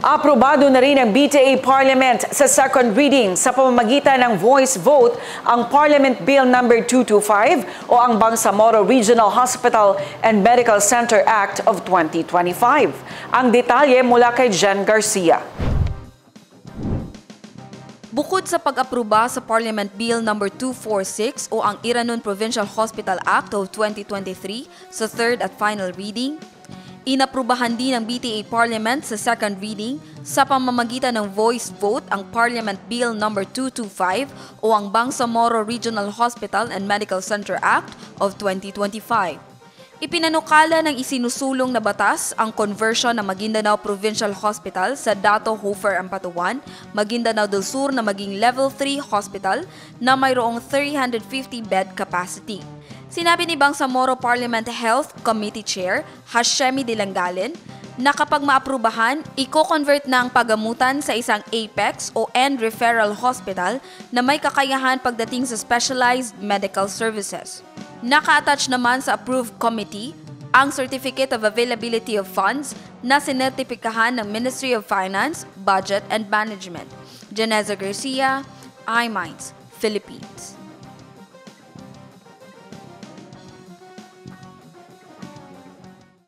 Aprobado na rin ng BTA Parliament sa second reading sa pamamagitan ng voice vote ang Parliament Bill No. 225 o ang Bangsamoro Regional Hospital and Medical Center Act of 2025. Ang detalye mula kay Jen Garcia. Bukod sa pag-aproba sa Parliament Bill No. 246 o ang Iranon Provincial Hospital Act of 2023 sa third at final reading, inaprubahan din ng BTA Parliament sa second reading sa pamamagitan ng voice vote ang Parliament Bill No. 225 o ang Bangsamoro Regional Hospital and Medical Center Act of 2025. Ipinanukala ng isinusulong na batas ang conversion ng Maguindanao Provincial Hospital sa Dato Hofer Ampatuan, Maguindanao del Sur na maging Level 3 Hospital na mayroong 350 bed capacity. Sinabi ni Bangsamoro Parliament Health Committee Chair Hashemi Dilanggalin na kapag maaprubahan, i-convert na ang pagamutan sa isang APEX o End Referral Hospital na may kakayahan pagdating sa specialized medical services. Naka-attach naman sa approved committee ang Certificate of Availability of Funds na sinertipikahan ng Ministry of Finance, Budget and Management. Janeza Garcia, iMinds, Philippines.